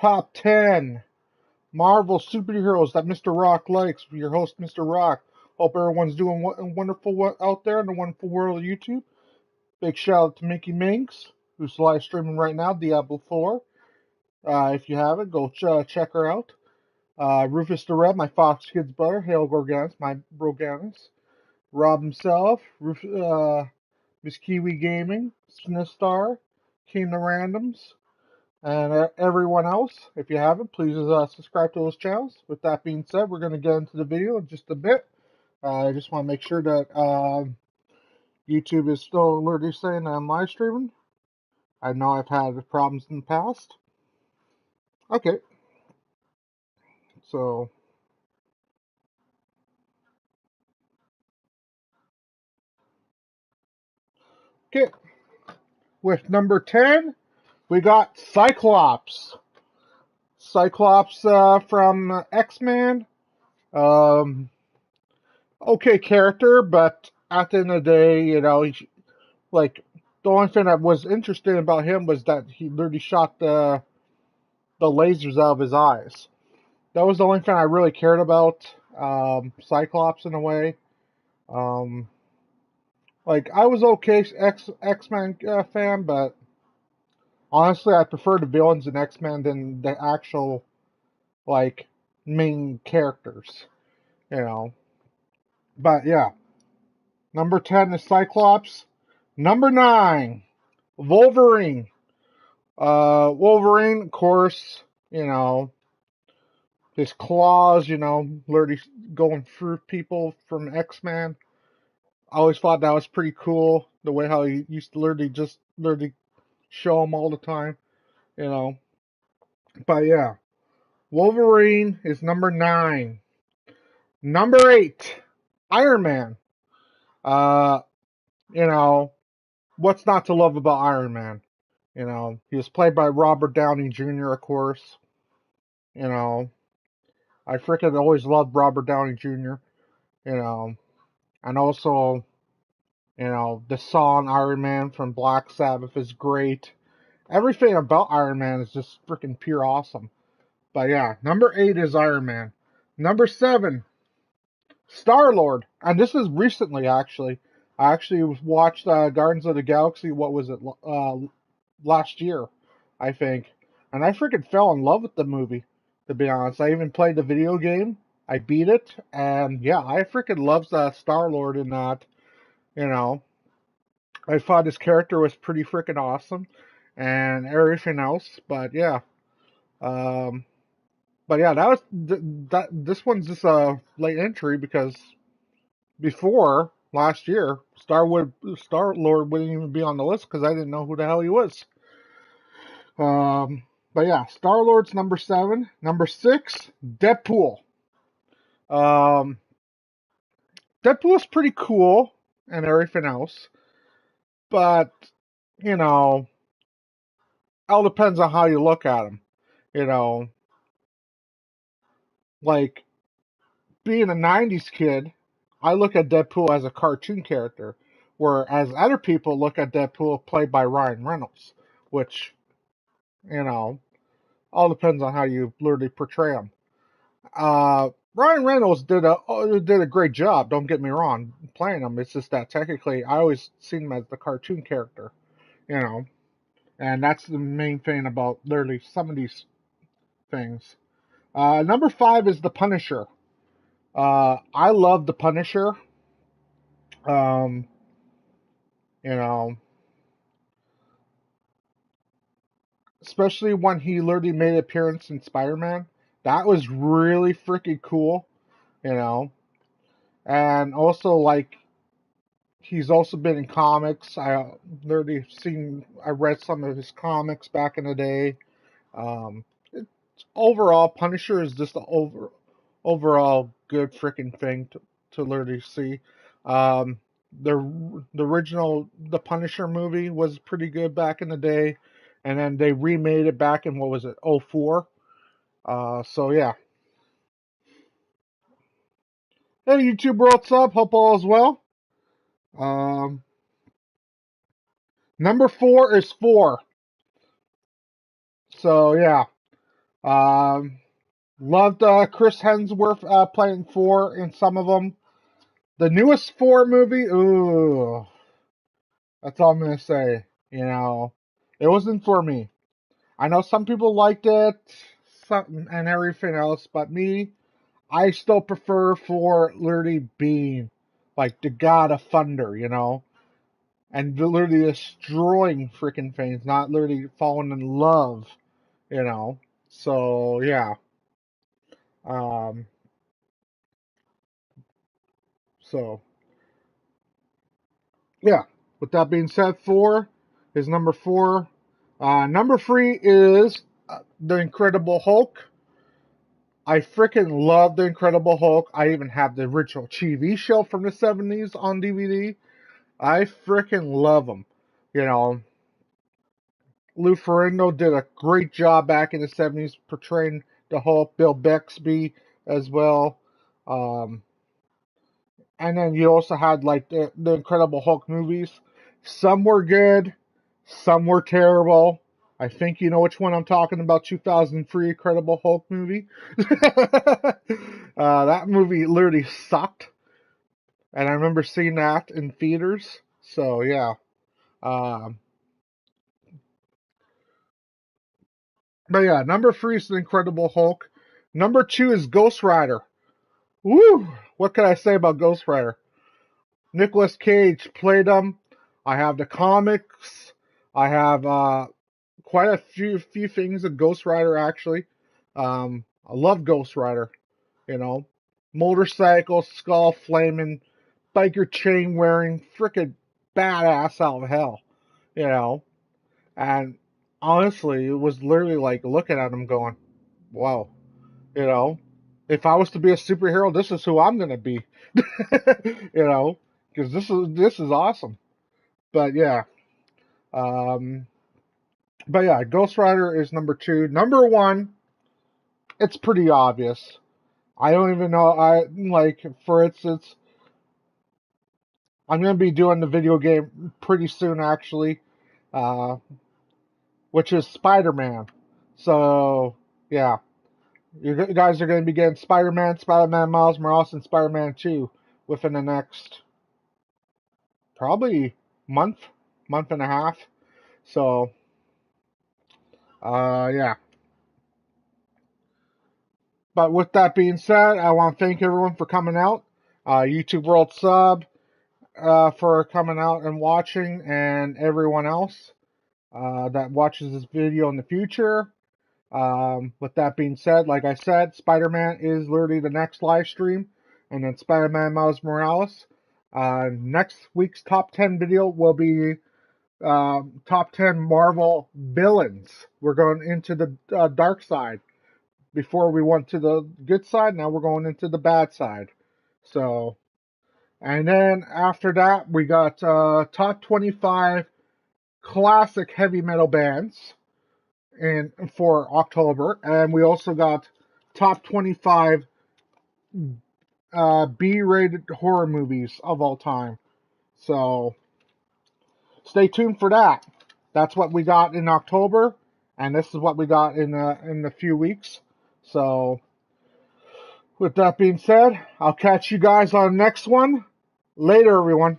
top 10 Marvel superheroes that Mr. Rock likes. Your host, Mr. Rock. Hope everyone's doing wonderful out there in the wonderful world of YouTube. Big shout out to Mickey Minx, who's live streaming right now, Diablo 4. If you haven't, go check her out. Rufus the Red, my Fox Kids brother. Hail Gorganis, my Broganis. Rob himself. Miss Kiwi Gaming. Snistar. King the Randoms. And everyone else, if you haven't, please subscribe to those channels. With that being said, we're going to get into the video in just a bit. I just want to make sure that YouTube is still alerting saying I'm live streaming. I know I've had problems in the past. Okay, so okay, with number 10, we got Cyclops. Cyclops from X-Men. Um, okay character, but at the end of the day, you know, like the only thing that was interesting about him was that he literally shot the lasers out of his eyes. That was the only thing I really cared about. Cyclops in a way. Um, like I was okay X-Men fan, but honestly, I prefer the villains in X-Men than the actual like main characters. You know. But yeah, number 10 is Cyclops. Number 9, Wolverine. Wolverine, of course, you know, his claws, you know, literally going through people from X-Men. I always thought that was pretty cool, the way how he used to literally show them all the time, you know. But yeah, Wolverine is number 9. Number 8, Iron Man. Uh, you know, what's not to love about Iron Man? You know, he was played by Robert Downey Jr., of course. You know, I freaking always loved Robert Downey Jr., you know, and also, you know, the song Iron Man from Black Sabbath is great. Everything about Iron Man is just freaking pure awesome. But yeah, number 8 is Iron Man. Number 7, Star Lord. And this is recently, actually. I actually watched Guardians of the Galaxy, what was it, last year, I think. And I freaking fell in love with the movie, to be honest. I even played the video game. I beat it. And yeah, I freaking love Star Lord in that. You know, I thought his character was pretty freaking awesome and everything else. But yeah. Um, but yeah, that was that. This one's just a late entry because before last year, Star Lord wouldn't even be on the list because I didn't know who the hell he was. Um, but yeah, Star Lord's number 7. Number 6, Deadpool. Um, Deadpool's pretty cool and everything else, but you know, all depends on how you look at him. You know, like being a '90s kid, I look at Deadpool as a cartoon character, whereas other people look at Deadpool played by Ryan Reynolds, which you know, all depends on how you literally portray him. Ryan Reynolds did a great job. Don't get me wrong, playing him. It's just that technically, I always seen him as the cartoon character, you know, and that's the main thing about literally some of these things. Number 5 is the Punisher. I love the Punisher. Um, you know, especially when he literally made an appearance in Spider-Man. That was really freaking cool, you know, and also like he's also been in comics. I read some of his comics back in the day. It's overall, Punisher is just overall good freaking thing to literally see. Um, the original The Punisher movie was pretty good back in the day, and then they remade it back in what was it, '04. So yeah. Hey YouTube, what's up? Hope all is well. Um, number 4 is 4. So yeah. Loved Chris Hemsworth playing Thor in some of them. The newest Thor movie, ooh, that's all I'm gonna say. You know, it wasn't for me. I know some people liked it, some, and everything else, but me, I still prefer Thor literally being like the god of thunder, you know, and literally destroying freaking things, not literally falling in love, you know. So yeah, um, so yeah. With that being said, Thor is number four. Number three is the Incredible Hulk. I freaking love the Incredible Hulk. I even have the original TV show from the 70s on DVD. I freaking love them. You know, Lou Ferrigno did a great job back in the 70s portraying the Hulk, Bill Bixby as well. Um, and then you also had like the Incredible Hulk movies. Some were good, some were terrible. I think you know which one I'm talking about. 2003 Incredible Hulk movie. That movie literally sucked, and I remember seeing that in theaters. So yeah. Um, but yeah, number three is the Incredible Hulk. Number two is Ghost Rider. Woo! What can I say about Ghost Rider? Nicolas Cage played him. I have the comics. I have quite a few things of Ghost Rider actually. I love Ghost Rider. You know, motorcycle, skull flaming, biker chain wearing, freaking badass out of hell. You know, and honestly, it was literally like looking at him going, "Wow." You know, if I was to be a superhero, this is who I'm gonna be. You know, because this is awesome. But yeah, um, but yeah, Ghost Rider is number two. Number one, it's pretty obvious. I don't even know. I like, for instance, I'm gonna be doing the video game pretty soon, actually, uh, which is Spider-Man. So yeah, you guys are gonna be getting Spider-Man, Spider-Man Miles Morales, and Spider-Man 2 within the next probably month, month and a half. So yeah. But with that being said, I want to thank everyone for coming out. YouTube World Sub for coming out and watching, and everyone else that watches this video in the future. With that being said, like I said, Spider-Man is literally the next live stream, and then Spider-Man Miles Morales. Next week's top 10 video will be top 10 Marvel villains. We're going into the dark side. Before we went to the good side, now we're going into the bad side. So, and then after that, we got top 25 classic heavy metal bands in for October, and we also got top 25 B-rated horror movies of all time. So, stay tuned for that. That's what we got in October, and this is what we got in a few weeks. So, with that being said, I'll catch you guys on the next one. Later, everyone.